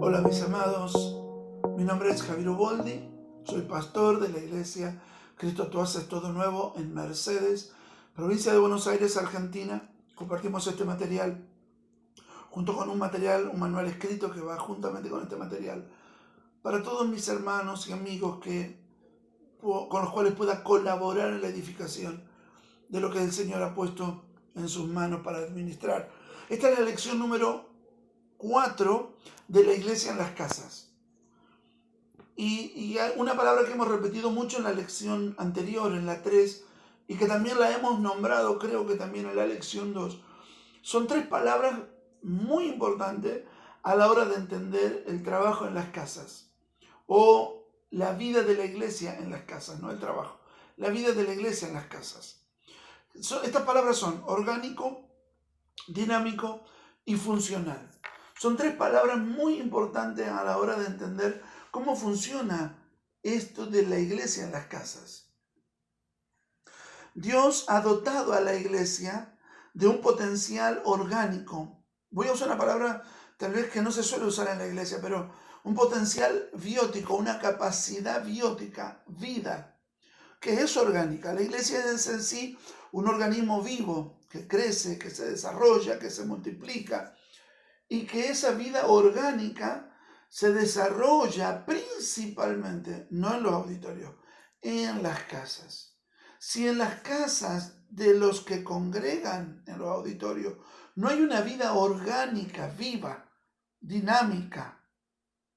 Hola mis amados, mi nombre es Javier Uboldi, soy pastor de la iglesia Cristo Tú Haces Todo Nuevo en Mercedes, provincia de Buenos Aires, Argentina. Compartimos este material junto con un manual escrito que va juntamente con este material para todos mis hermanos y amigos con los cuales pueda colaborar en la edificación de lo que el Señor ha puesto en sus manos para administrar. Esta es la lección número 4 de la iglesia en las casas. Y una palabra que hemos repetido mucho en la lección anterior, en la 3, y que también la hemos nombrado, creo que también en la lección 2. Son tres palabras muy importantes a la hora de entender el trabajo en las casas, o la vida de la iglesia en las casas, no el trabajo, la vida de la iglesia en las casas. Estas palabras son orgánico, dinámico y funcional. Son tres palabras muy importantes a la hora de entender cómo funciona esto de la iglesia en las casas. Dios ha dotado a la iglesia de un potencial orgánico. Voy a usar una palabra tal vez que no se suele usar en la iglesia, pero un potencial biótico, una capacidad biótica, vida, que es orgánica. La iglesia es en sí un organismo vivo que crece, que se desarrolla, que se multiplica, y que esa vida orgánica se desarrolla principalmente, no en los auditorios, en las casas. Si en las casas de los que congregan en los auditorios no hay una vida orgánica, viva, dinámica,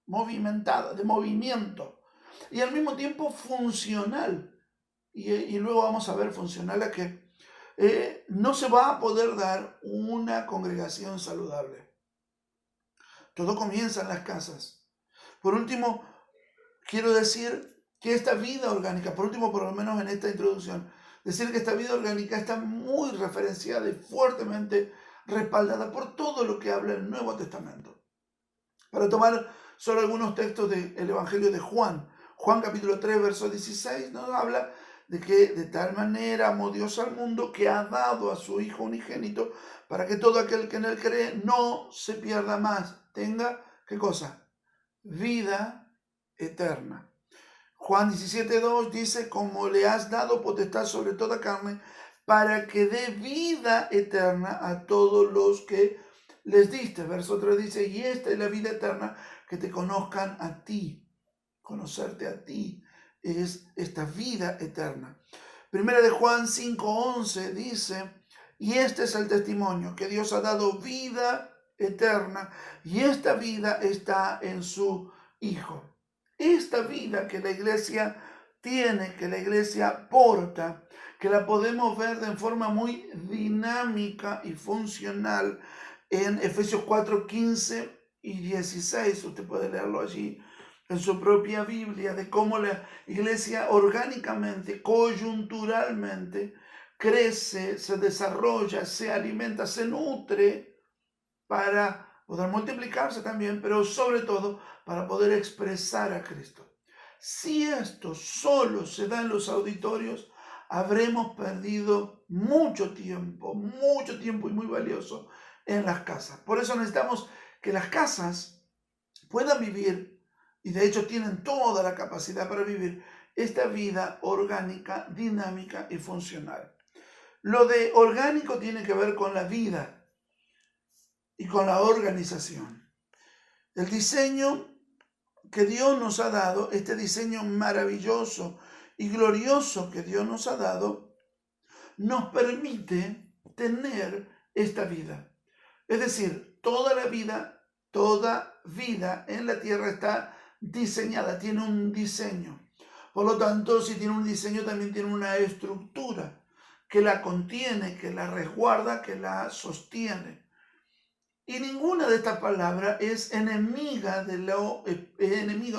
movimentada, de movimiento, y al mismo tiempo funcional, y luego vamos a ver funcional a que no se va a poder dar una congregación saludable. Todo comienza en las casas. Por último, quiero decir que esta vida orgánica, por último, por lo menos en esta introducción, decir que esta vida orgánica está muy referenciada y fuertemente respaldada por todo lo que habla el Nuevo Testamento. Para tomar solo algunos textos del Evangelio de Juan. Juan capítulo 3, verso 16 nos habla de que de tal manera amó Dios al mundo que ha dado a su Hijo unigénito para que todo aquel que en él cree no se pierda más, tenga, ¿qué cosa? Vida eterna. Juan 17:2 dice, como le has dado potestad sobre toda carne, para que dé vida eterna a todos los que les diste. Verso 3 dice, y esta es la vida eterna, que te conozcan a ti. Conocerte a ti es esta vida eterna. Primera de Juan 5:11 dice, y este es el testimonio, que Dios ha dado vida eterna, y esta vida está en su Hijo. Esta vida que la iglesia tiene, que la iglesia porta, que la podemos ver de forma muy dinámica y funcional en Efesios 4:15 y 16. Usted puede leerlo allí en su propia Biblia, de cómo la iglesia orgánicamente, coyunturalmente, crece, se desarrolla, se alimenta, se nutre para poder multiplicarse también, pero sobre todo para poder expresar a Cristo. Si esto solo se da en los auditorios, habremos perdido mucho tiempo y muy valioso en las casas. Por eso necesitamos que las casas puedan vivir, y de hecho tienen toda la capacidad para vivir, esta vida orgánica, dinámica y funcional. Lo de orgánico tiene que ver con la vida y con la organización. El diseño que Dios nos ha dado, este diseño maravilloso y glorioso que Dios nos ha dado, nos permite tener esta vida. Es decir, toda vida en la tierra está diseñada, tiene un diseño. Por lo tanto, si tiene un diseño, también tiene una estructura que la contiene, que la resguarda, que la sostiene. Y ninguna de estas palabras es enemigo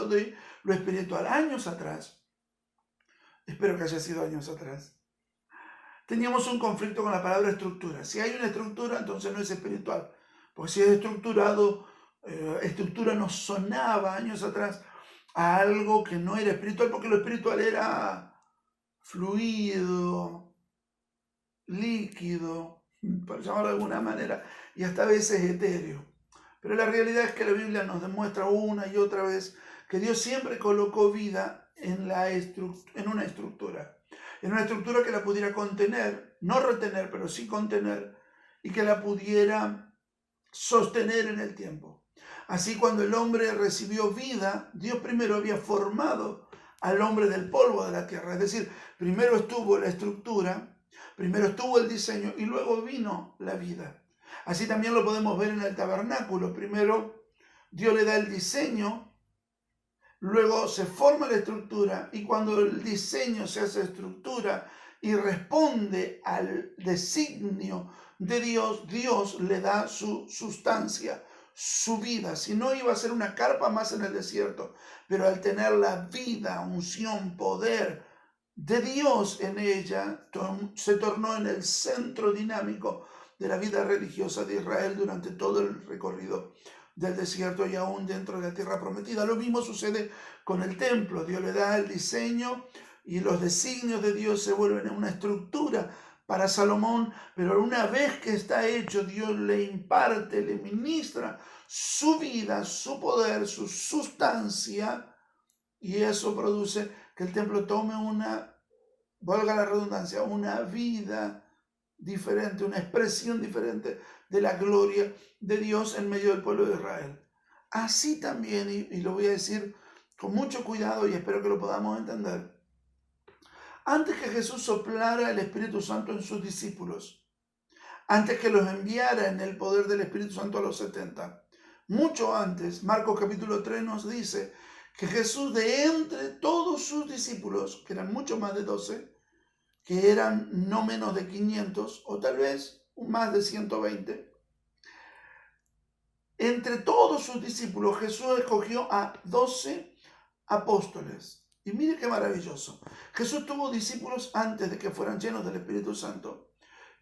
de lo espiritual. Años atrás, espero que haya sido años atrás, teníamos un conflicto con la palabra estructura. Si hay una estructura, entonces no es espiritual. Porque si es estructurado, estructura nos sonaba años atrás a algo que no era espiritual, porque lo espiritual era fluido, líquido, por llamarlo de alguna manera, y hasta a veces etéreo. Pero la realidad es que la Biblia nos demuestra una y otra vez que Dios siempre colocó vida en una estructura. En una estructura que la pudiera contener, no retener, pero sí contener, y que la pudiera sostener en el tiempo. Así, cuando el hombre recibió vida, Dios primero había formado al hombre del polvo de la tierra. Es decir, primero estuvo la estructura, primero estuvo el diseño y luego vino la vida. Así también lo podemos ver en el tabernáculo. Primero Dios le da el diseño, luego se forma la estructura, y cuando el diseño se hace estructura y responde al designio de Dios, Dios le da su sustancia, su vida. Si no, iba a ser una carpa más en el desierto, pero al tener la vida, unción, poder de Dios en ella, se tornó en el centro dinámico de la vida religiosa de Israel durante todo el recorrido del desierto y aún dentro de la tierra prometida. Lo mismo sucede con el templo. Dios le da el diseño y los designios de Dios se vuelven en una estructura para Salomón, pero una vez que está hecho, Dios le imparte, le ministra su vida, su poder, su sustancia, y eso produce que el templo tome valga la redundancia, una vida diferente, una expresión diferente de la gloria de Dios en medio del pueblo de Israel. Así también, y lo voy a decir con mucho cuidado y espero que lo podamos entender, antes que Jesús soplara el Espíritu Santo en sus discípulos, antes que los enviara en el poder del Espíritu Santo a los 70, mucho antes, Marcos capítulo 3 nos dice que Jesús, de entre todos sus discípulos, que eran mucho más de 12, que eran no menos de 500 o tal vez más de 120, entre todos sus discípulos Jesús escogió a 12 apóstoles. Y mire qué maravilloso. Jesús tuvo discípulos antes de que fueran llenos del Espíritu Santo.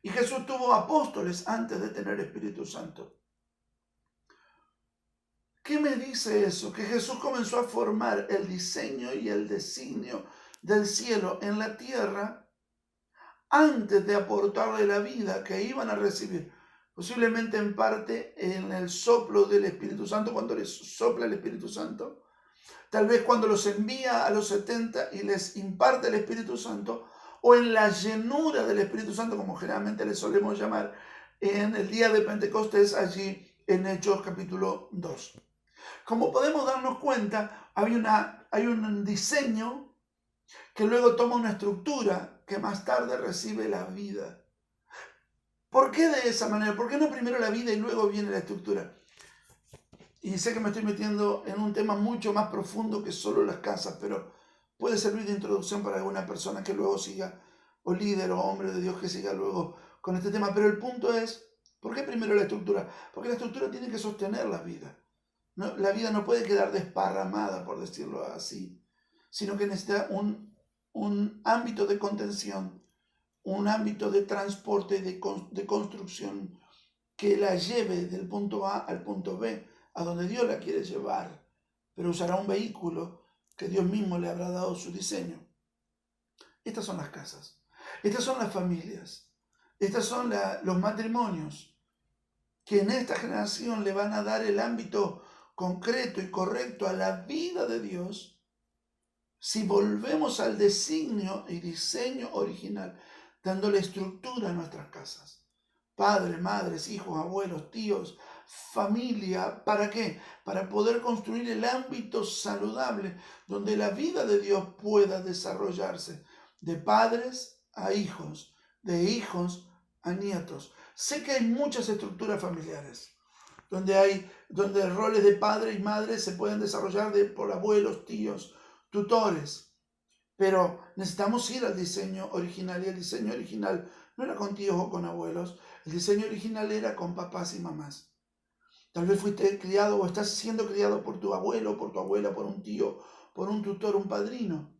Y Jesús tuvo apóstoles antes de tener Espíritu Santo. ¿Qué me dice eso? Que Jesús comenzó a formar el diseño y el designio del cielo en la tierra antes de aportarle la vida que iban a recibir. Posiblemente en parte en el soplo del Espíritu Santo, cuando les sopla el Espíritu Santo. Tal vez cuando los envía a los 70 y les imparte el Espíritu Santo, o en la llenura del Espíritu Santo, como generalmente le solemos llamar, en el día de Pentecostés, allí en Hechos capítulo 2. Como podemos darnos cuenta, hay un diseño que luego toma una estructura que más tarde recibe la vida. ¿Por qué de esa manera? ¿Por qué no primero la vida y luego viene la estructura? Y sé que me estoy metiendo en un tema mucho más profundo que solo las casas, pero puede servir de introducción para alguna persona que luego siga, o líder o hombre de Dios que siga luego con este tema. Pero el punto es, ¿por qué primero la estructura? Porque la estructura tiene que sostener la vida. No, la vida no puede quedar desparramada, por decirlo así, sino que necesita un ámbito de contención, un ámbito de transporte, de construcción, que la lleve del punto A al punto B, a donde Dios la quiere llevar, pero usará un vehículo que Dios mismo le habrá dado su diseño. Estas son las casas, estas son las familias, estas son los matrimonios, que en esta generación le van a dar el ámbito concreto y correcto a la vida de Dios, si volvemos al designio y diseño original, dándole estructura a nuestras casas. Padres, madres, hijos, abuelos, tíos, familia. ¿Para qué? Para poder construir el ámbito saludable donde la vida de Dios pueda desarrollarse, de padres a hijos, de hijos a nietos. Sé que hay muchas estructuras familiares donde roles de padre y madre se pueden desarrollar por abuelos, tíos, tutores, pero necesitamos ir al diseño original, y el diseño original no era con tíos o con abuelos, el diseño original era con papás y mamás. Tal vez fuiste criado o estás siendo criado por tu abuelo, por tu abuela, por un tío, por un tutor, un padrino.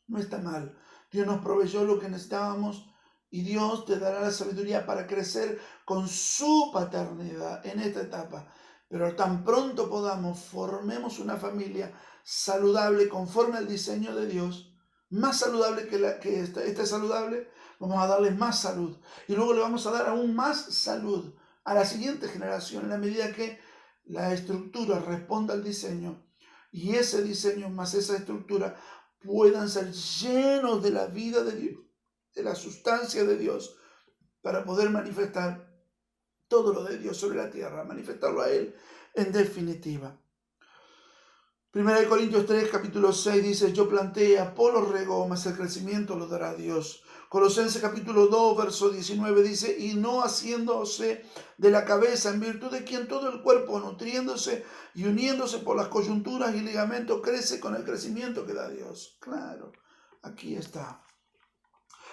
No está mal. Dios nos proveyó lo que necesitábamos y Dios te dará la sabiduría para crecer con su paternidad en esta etapa. Pero tan pronto podamos, formemos una familia saludable conforme al diseño de Dios, más saludable que esta es saludable, vamos a darle más salud. Y luego le vamos a dar aún más salud a la siguiente generación, en la medida que la estructura responda al diseño y ese diseño más esa estructura puedan ser llenos de la vida de Dios, de la sustancia de Dios, para poder manifestar todo lo de Dios sobre la tierra, manifestarlo a Él en definitiva. 1 Corintios 3, capítulo 6 dice, yo planté, Apolo regó, mas el crecimiento lo dará Dios. Colosenses capítulo 2, verso 19 dice, y no haciéndose de la cabeza, en virtud de quien todo el cuerpo, nutriéndose y uniéndose por las coyunturas y ligamentos, crece con el crecimiento que da Dios. Claro, aquí está.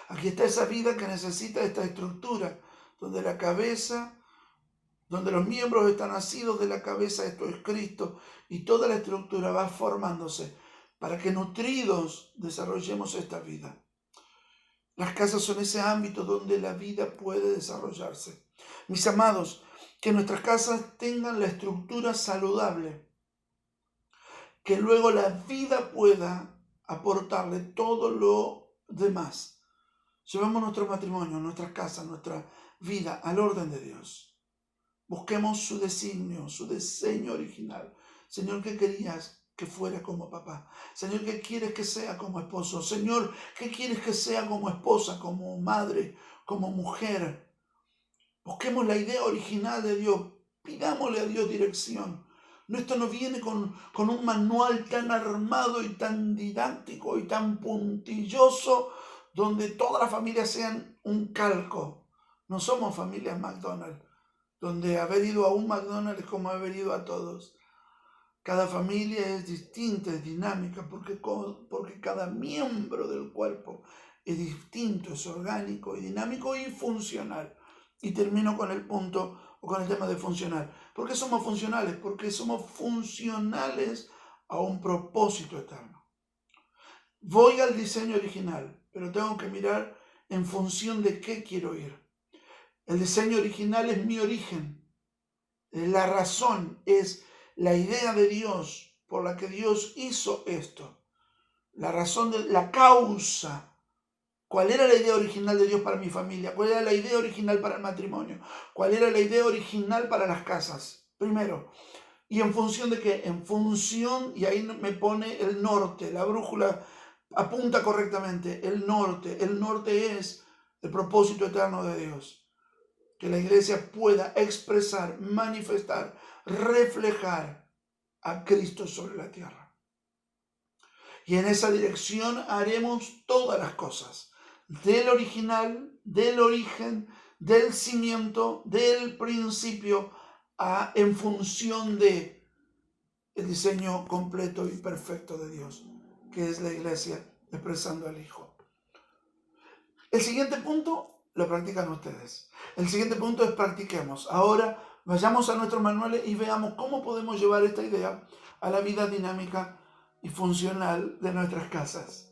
Aquí está esa vida que necesita esta estructura, donde la cabeza, donde los miembros están nacidos de la cabeza, esto es Cristo, y toda la estructura va formándose para que nutridos desarrollemos esta vida. Las casas son ese ámbito donde la vida puede desarrollarse. Mis amados, que nuestras casas tengan la estructura saludable, que luego la vida pueda aportarle todo lo demás. Llevamos nuestro matrimonio, nuestras casas, nuestra vida al orden de Dios. Busquemos su designio, su diseño original. Señor, ¿qué querías que fuera como papá? Señor, ¿qué quieres que sea como esposo? Señor, ¿qué quieres que sea como esposa, como madre, como mujer? Busquemos la idea original de Dios. Pidámosle a Dios dirección. Esto no viene con un manual tan armado y tan didáctico y tan puntilloso donde todas las familias sean un calco. No somos familias McDonald's, donde haber ido a un McDonald's es como haber ido a todos. Cada familia es distinta, es dinámica, porque cada miembro del cuerpo es distinto, es orgánico y dinámico y funcional. Y termino con el punto o con el tema de funcional. ¿Por qué somos funcionales? Porque somos funcionales a un propósito eterno. Voy al diseño original, pero tengo que mirar en función de qué quiero ir. El diseño original es mi origen. La razón es la idea de Dios por la que Dios hizo esto. La razón de la causa. ¿Cuál era la idea original de Dios para mi familia? ¿Cuál era la idea original para el matrimonio? ¿Cuál era la idea original para las casas? Primero. ¿Y en función de qué? En función, y ahí me pone el norte, la brújula apunta correctamente, el norte es el propósito eterno de Dios. Que la iglesia pueda expresar, manifestar, reflejar a Cristo sobre la tierra. Y en esa dirección haremos todas las cosas. Del original, del origen, del cimiento, del principio, en función de el diseño completo y perfecto de Dios, que es la iglesia expresando al Hijo. El siguiente punto lo practican ustedes. El siguiente punto es practiquemos. Ahora vayamos a nuestros manuales y veamos cómo podemos llevar esta idea a la vida dinámica y funcional de nuestras casas.